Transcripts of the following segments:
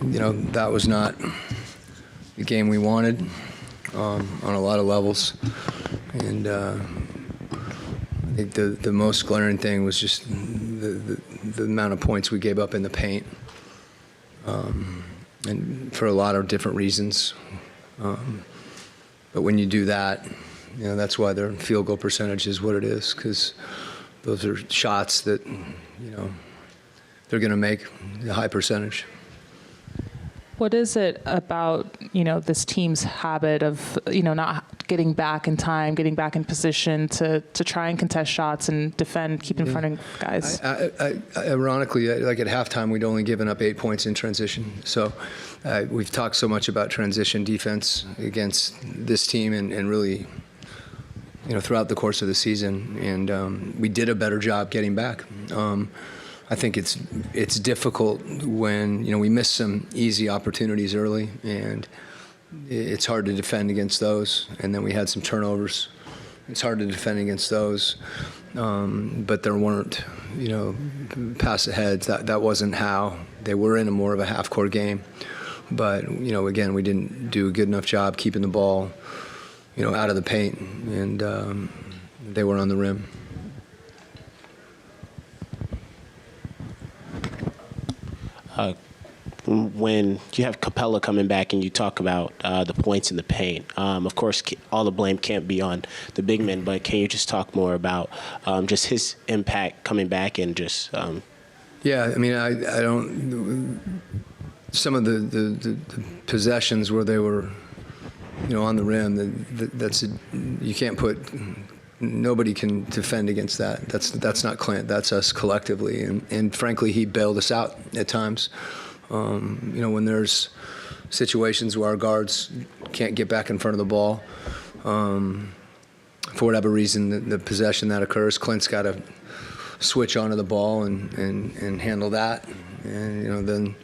that was not the game we wanted on a lot of levels. And I think the most glaring thing was just the amount of points we gave up in the paint, and for a lot of different reasons. But when you do that, that's why their field goal percentage is what it is, because those are shots that, they're going to make a high percentage. What is it about, this team's habit of, not getting back in time, getting back in position to try and contest shots and defend, keep in front of guys? Ironically, like at halftime, we'd only given up 8 points in transition. So we've talked so much about transition defense against this team and really, throughout the course of the season. And we did a better job getting back. I think it's difficult when we miss some easy opportunities early, and it's hard to defend against those. And then we had some turnovers. It's hard to defend against those, but there weren't pass aheads. That wasn't how they were in more of a half-court game. But again, we didn't do a good enough job keeping the ball out of the paint, and they were on the rim. When you have Capella coming back and you talk about the points in the paint, of course, all the blame can't be on the big men, but can you just talk more about just his impact coming back and just... Yeah, I mean, I don't... Some of the possessions where they were, on the rim, that's you can't put... Nobody can defend against that. That's not Clint. That's us collectively. And frankly, he bailed us out at times. When there's situations where our guards can't get back in front of the ball, for whatever reason, the possession that occurs, Clint's got to switch onto the ball and handle that. And then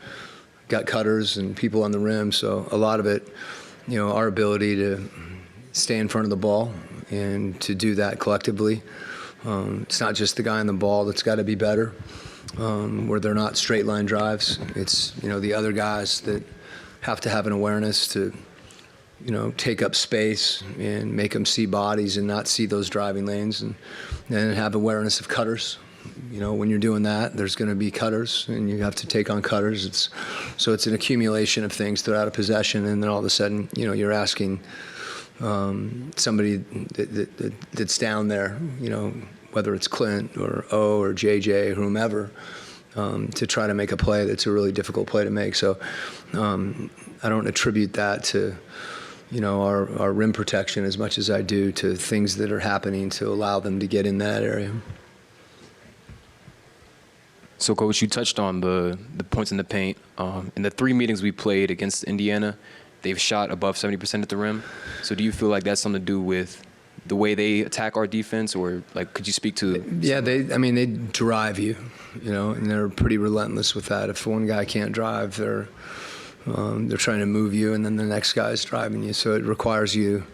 got cutters and people on the rim. So a lot of it, our ability to stay in front of the ball and to do that collectively. It's not just the guy on the ball that's got to be better, where they're not straight line drives. It's, the other guys that have to have an awareness to, take up space and make them see bodies and not see those driving lanes, and have awareness of cutters. When you're doing that, there's going to be cutters, and you have to take on cutters. So it's an accumulation of things throughout a possession, and then all of a sudden, you're asking somebody that's down there, whether it's Clint or O or JJ or whomever, to try to make a play that's a really difficult play to make. So I don't attribute that to, our rim protection as much as I do to things that are happening to allow them to get in that area. So, Coach, you touched on the points in the paint. In the 3 meetings we played against Indiana, they've shot above 70% at the rim. So do you feel like that's something to do with the way they attack our defense, or could you speak to? Yeah, they drive you, and they're pretty relentless with that. If one guy can't drive, they're trying to move you, and then the next guy's driving you. So it requires you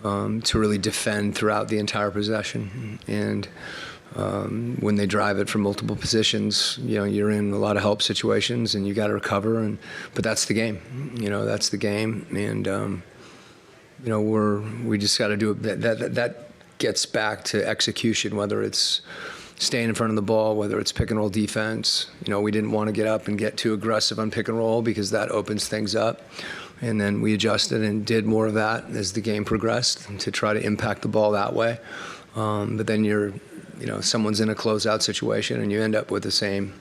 to really defend throughout the entire possession. And when they drive it from multiple positions, you're in a lot of help situations, and you got to recover. But that's the game. That's the game. And we just got to do it. That gets back to execution, whether it's staying in front of the ball, whether it's pick and roll defense. We didn't want to get up and get too aggressive on pick and roll because that opens things up. And then we adjusted and did more of that as the game progressed to try to impact the ball that way. But then someone's in a closeout situation, and you end up with a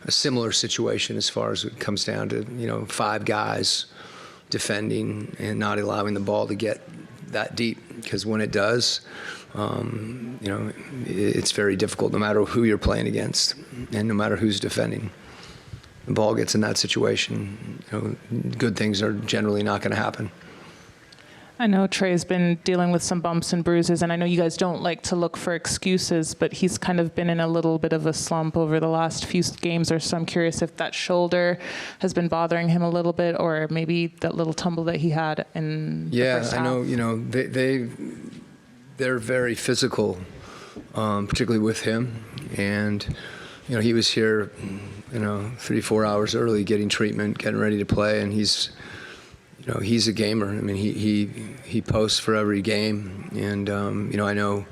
similar situation as far as it comes down to, 5 guys defending and not allowing the ball to get that deep. Because when it does, it's very difficult no matter who you're playing against and no matter who's defending. The ball gets in that situation, good things are generally not going to happen. I know Trey's been dealing with some bumps and bruises, and I know you guys don't like to look for excuses, but he's kind of been in a little bit of a slump over the last few games or so. I'm curious if that shoulder has been bothering him a little bit, or maybe that little tumble that he had in the first half. Yeah, I know, they're very physical, particularly with him. And, he was here 3-4 hours early, getting treatment, getting ready to play, and he's a gamer. I mean, he posts for every game, and I know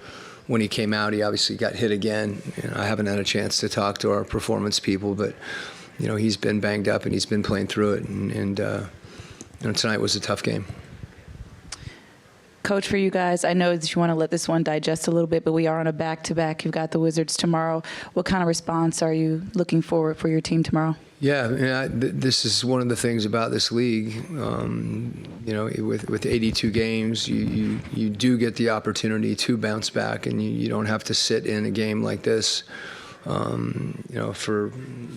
when he came out, he obviously got hit again. And I haven't had a chance to talk to our performance people, but he's been banged up and he's been playing through it, and tonight was a tough game. Coach, for you guys, I know that you want to let this one digest a little bit, but we are on a back-to-back. You've got the Wizards tomorrow. What kind of response are you looking for your team tomorrow? Yeah, this is one of the things about this league. With 82 games, you do get the opportunity to bounce back, and you don't have to sit in a game like this, for